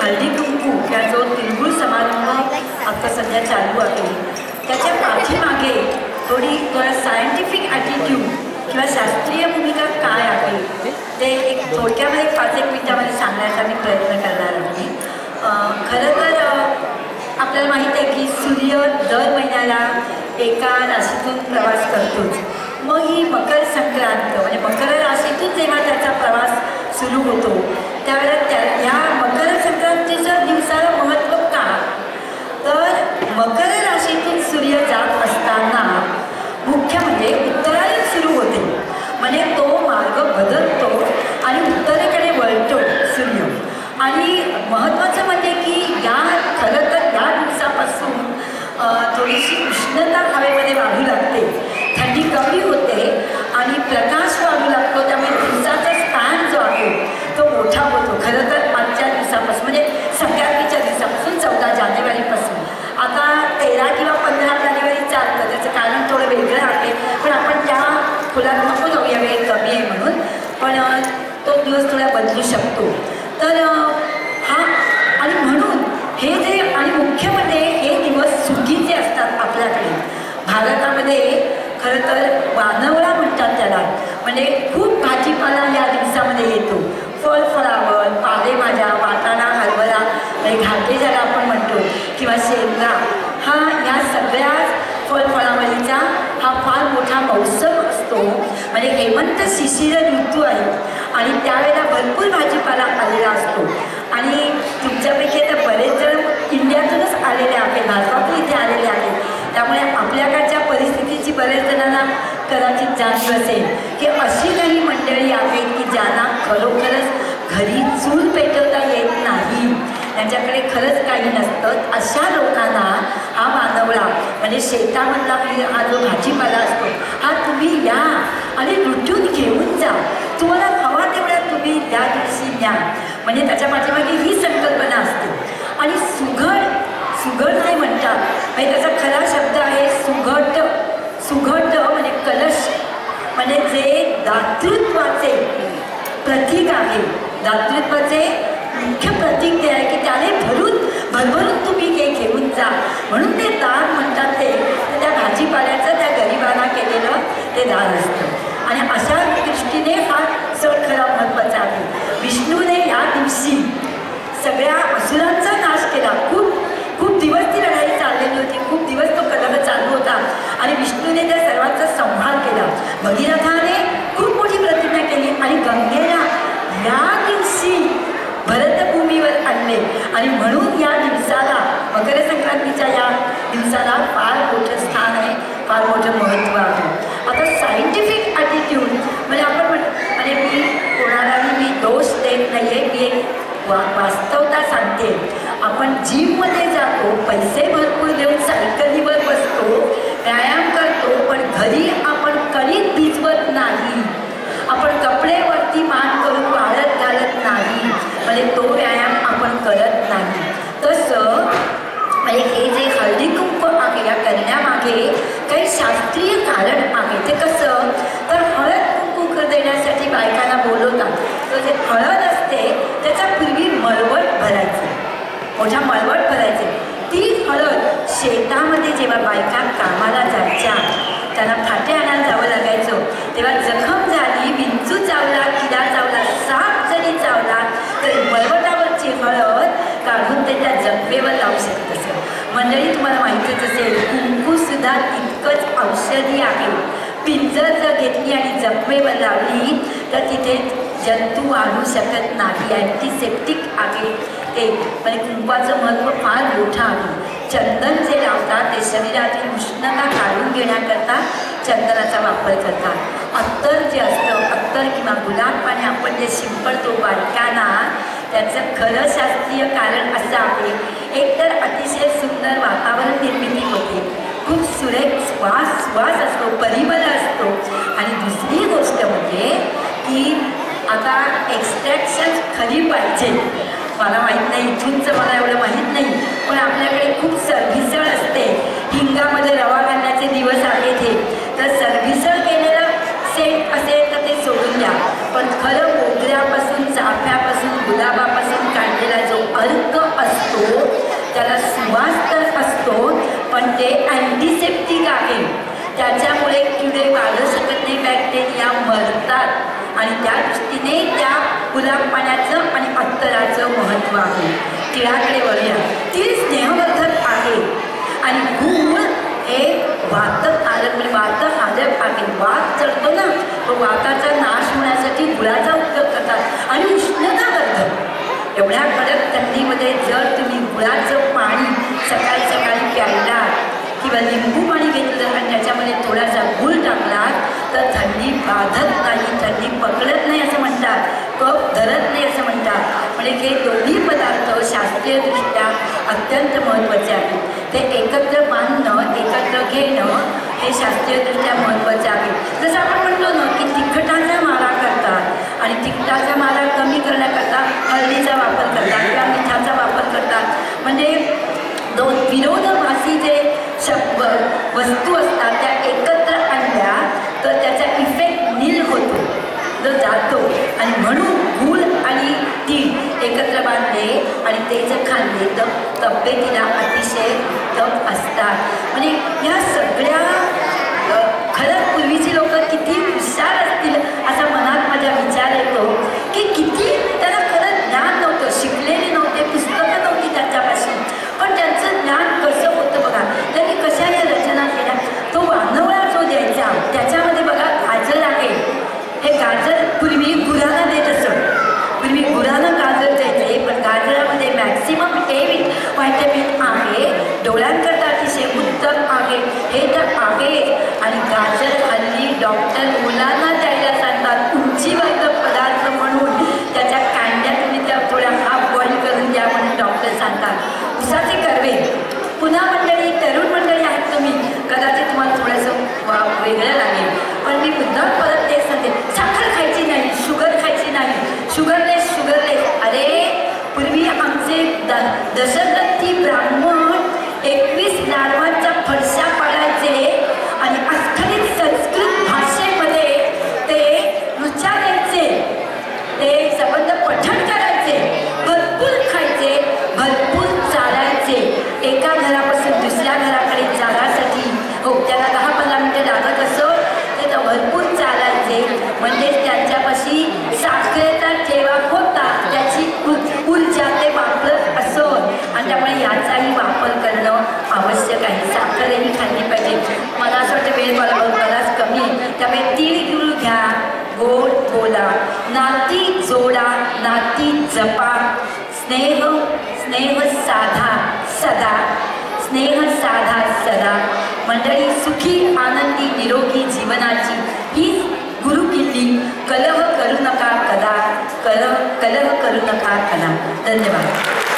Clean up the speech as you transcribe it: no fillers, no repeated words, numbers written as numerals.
हळदी कुंकू किंवा जो तिळगुळ समारंभ आता सध्या चालू आहे त्याच्या पाठीमागे थोडा सायंटिफिक ॲटिट्यूड किंवा शास्त्रीय भूमिका काय आहे ते एक थोडक्यामध्ये 5-1 मिनिटामध्ये सांगण्याचा मी प्रयत्न करणार आहे. खरं तर आपल्याला माहीत आहे की सूर्य दर महिन्याला एका राशीतून प्रवास करतोच. मग ही मकर संक्रांत म्हणजे मकर राशीतून जेव्हा त्याचा प्रवास सुरू होतो त्यावेळेला ह्या मकर संक्रांतीच्या दिवसाला महत्त्व का, तर मकर राशीतून सूर्य जात असताना मुख्य म्हणजे उत्तरायण सुरू होते. म्हणजे तो मार्ग बदलतो आणि उत्तरेकडे वळतो सूर्य. आणि महत्त्वाचं म्हणजे की खरं तर या दिवसापासून थोडीशी उष्णता हवेमध्ये वाढू लागते, थंडी कमी होते आणि प्रकाश वाढू लागतो. त्यामुळे दिवसाचा स्पॅन जो आहे तो मोठा होतो. खरं तर आजच्या दिवसापासून म्हणजे संक्रांतीच्या दिवसापासून 14 जानेवारीपासून. आता 13 किंवा 15 जानेवारी चालतं, त्याचं कारण थोडं वेगळं आहे, पण आपण त्या खोलात नको जाऊया, वेळ कमी आहे म्हणून. पण तो दिवस थोडा बदलू शकतो. तर हा आणि म्हणून हे जे आणि मुख्य म्हणजे हे दिवस सुगीचे असतात आपल्याकडे भारतामध्ये. खरं तर वानवळा म्हणतात त्याला, म्हणजे खूप भाजीपाला या दिवसामध्ये येतो. फळफळावळ, पालेभाज्या, वाटाणा, हरभरा म्हणजे घाटे ज्याला आपण म्हणतो किंवा शेंगा, ह्या सगळ्याच फळफळावळीचा हा फार मोठा मौसम असतो. म्हणजे हेमंत शिशिर ऋतू आहे आणि त्यावेळेला भरपूर भाजीपाला आलेला असतो. आणि तुमच्यापैकी आता बरेच जण इंडियातूनच आलेले आहेत, भारतातून इथे आलेले आहेत. त्यामुळे आपल्याकडच्या परिस्थितीची बरेच जणांना कदाचित जाणीव असेल की अशी काही मंडळी आहेत की ज्यांना खरोखरच घरी चूल पेटवता येत नाही, त्यांच्याकडे खरंच काही नसतं. अशा लोकांना हा वानवळा म्हणजे शेतामधला हा जो भाजीपाला असतो हा तुम्ही या आणि लुटून घेऊन जा. तुम्हाला हवा तेवढ्या तुम्ही त्या दिवशी न्या. म्हणजे त्याच्या पाठीमागे ही संकल्पना असते. आणि सुघड जे म्हणतात म्हणजे त्याचा खरा शब्द आहे सुघट. सुघट म्हणजे कलश, म्हणजे जे दातृत्वाचे प्रतीक आहे. दातृत्वाचे मुख्य प्रतीक ते आहे की त्याने भरभरून तुम्ही हे घेऊन जा. म्हणून ते दान म्हणतात. ते त्या भाजीपाल्याचं त्या गरिबांना केलेलं ते दान असतं. आणि अशा दृष्टीने हा सण खरा महत्त्वाचा आहे. विष्णूने या दिवशी सगळ्या असुरांचा नाश केला. खूप दिवस ती लढाई चाललेली होती, खूप दिवस तो कलह चालू होता आणि विष्णूने त्या सर्वांचा संहार केला. भगीरथाने खूप मोठी प्रतिज्ञा केली आणि गंगेला या दिवशी भरतभूमीवर आणले. आणि म्हणून या दिवसाला मकर संक्रांतीच्या या दिवसाला फार मोठं स्थान आहे, फार मोठं महत्त्व आहे. आता सायंटिफिक ॲटिट्यूड म्हणजे आपण आणि मी कोणालाही मी दोष देत नाही आहे, मी एक वास्तवता सांगते. आपण जिममध्ये जातो, पैसे भरपूर देऊन सायकलीवर बसतो, व्यायाम करतो, पण घरी आपण कणीक भिजवत नाही, आपण कपडेवरती मान करून वाळत घालत नाही, म्हणजे तो व्यायाम आपण करत नाही. तसं हे जे हळदी कुंकू आहे या करण्यामागे काही शास्त्रीय कारण आहे. ते कसं तर हळद कुंकू देण्यासाठी बायकांना बोलवतात. तर जे हळद असते त्याच्या पूर्वी मळवट भरायची, मोठा मळवट भरायचे. ती हळद शेतामध्ये जेव्हा बायका कामाला जायच्या, त्यांना फाटे आणायला जावं लागायचं, तेव्हा जखम झाली, विंचू चावला, किडा चावला, साप जरी चावला तर मळवटावरची हळद काढून ते त्या जखमेवर लावू शकत असं. मंडळी तुम्हाला माहितीच असेल कुंकूसुद्धा तितकंच औषधी आहे. पिंजर जर घेतली आणि जखमेवर लावली तर तिथे जंतू वाढू शकत नाही. अँटीसेप्टिक आहे ते. म्हणजे कुंकवाचं महत्त्व फार मोठं आहे. चंदन जे लावतात ते शरीरातील उष्णता काढून घेण्याकरता चंदनाचा वापर करतात. अत्तर जे असतं, अत्तर किंवा गुलाब पाणी आपण जे शिंपडतो बायकांना, त्याचं खरं शास्त्रीय कारण असं आहे. एकतर अतिशय सुंदर वातावरण निर्मिती होते, खूप सुरेख सुवास असतो, परिमल असतो. आणि दुसरी गोष्ट म्हणजे की आता एक्स्ट्रॅक्शन खरी पाहिजे. मला माहीत नाही, इथूनचं मला एवढं माहीत नाही, पण आपल्याकडे खूप सरभिसळ असते. हिंगामध्ये रवा घालण्याचे दिवस आहेत हे, तर सरभिसळ केलेलं सेंट असेल तर ते सोडून द्या. पण खरं मोगऱ्यापासून, चाफ्यापासून, गुलाबापासून काढलेला जो अर्क असतो, त्याला सुवास तर असतो, पण ते अँटीसेप्टिक आहे. त्याच्यामुळे किडे वाढू शकत नाही, बॅक्टेरिया मरतात. आणि त्या दृष्टीने त्या गुलाब पाण्याचं आणि अत्तराचं महत्त्व आहे. तिळाकडे वळूया. तीळ स्नेहवर्धक आहे आणि गूळ हे वातक आलं, म्हणजे वातक आलं आहे. वात चढतो ना, तो वाताचा नाश होण्यासाठी गुळाचा उपयोग करतात. आणि उष्णतावर्धक, एवढ्या कडक थंडीमध्ये जर तुम्ही गुळाचं पाणी सकाळी सकाळी प्यायला किंवा लिंबू पाणी घेतलं आणि त्याच्यामध्ये थोडासा गूळ टाकला तर थंडी बाधत नाही, थंडी पकडत नाही असं म्हणतात, कफ धरत नाही असं म्हणतात. म्हणजे हे दोन्ही पदार्थ शास्त्रीयदृष्ट्या अत्यंत महत्त्वाचे आहेत. ते एकत्र बांधणं, एकत्र घेणं हे शास्त्रीयदृष्ट्या महत्त्वाचे आहे. जसं आपण म्हणतो ना की तिखटाचा मारा करतात आणि तिखटाचा मारा कमी करण्याकरता हळदीचा वापर करतात किंवा मिठाचा वापर करतात. म्हणजे दोन विरोधाभासी जे वस्तू असतात त्या एकत्र आणल्या तर त्याचा इफेक्ट नील होतो, जो जातो. आणि म्हणून गूळ आणि तीळ एकत्र बांधले आणि ते जर खाल्ले तर तब्येतीला अतिशय उत्तम असतात. म्हणजे या सगळ्या खरंच पूर्वीची लोक किती हुशार असतील असा मनात माझ्या विचार येतो की किती त्यांना खरंच ज्ञान नव्हतं, शिकलेले नव्हते, पुस्तकं नव्हती त्यांच्यापासून, पण त्यांचं ज्ञान कसं होतं बघा. त्यांनी कशा या रचना केल्या. तो वानवळा जो द्यायचा त्याच्यामध्ये बघा गाजर आहे. हे गाजर पूर्वी गुरांना देत असत, पूर्वी गुरांना गाजर द्यायचे, पण गाजरामध्ये मॅक्सिमम ए व्हायटॅमिन आहे, डोळ्यांकरता अतिशय उत्तम आहे, हे तर आहे. आणि गाजर हल्ली डॉक्टर मुलांना द्यायला सांगतात उंचीवर्धक पदार्थ म्हणून. त्याच्या कांड्या तुम्ही त्या थोड्या हाफ बॉईल करून द्या म्हणून डॉक्टर सांगतात. उसाचे कर्वे. पुन्हा मंडळी, तरुण मंडळी आहेत तुम्ही, कदाचित तुम्हाला थोडंसं वेगळं लागेल, पण मी पुन्हा परत तेच सांगते, साखर खायची नाही, शुगर खायची नाही, शुगरलेस शुगरलेस. अरे पूर्वी आमचे दशग्रंथी ब्राह्मण 21 लाडवांच्या फडशा पाडायचे आणि अस्खलित संस्कृत भाषेमध्ये ते उच्चारायचे, ते संबंध पठण करायचे, भरपूर खायचे, भरपूर चालायचे. एका घरापासून दुसऱ्या घराकडे जाण्यासाठी हो त्याला 10-15 मिनिटं लागत असो, ते तर भरपूर चालायचे. म्हणजे त्यांच्यापाशी साखरेचा ठेवा होता, त्याची ऊर्जा ते वापरत असो. आणि त्यामुळे याचाही वापर करणं आवश्यक आहे. साखरही खाल्ली पाहिजे. मला असं वाटतं वेळ मला बराच कमी आहे, त्यामुळे तीळ गुळ घ्या, गोड बोला, नाती जोडा, नाती जपा, स्नेह स्नेह साधा सदा, स्नेह साधा सदा. मंडळी सुखी आनंदी निरोगी जीवनाची ही गुरुकिल्ली. कलह करू नका कदा, कलह करू नका कदा. धन्यवाद.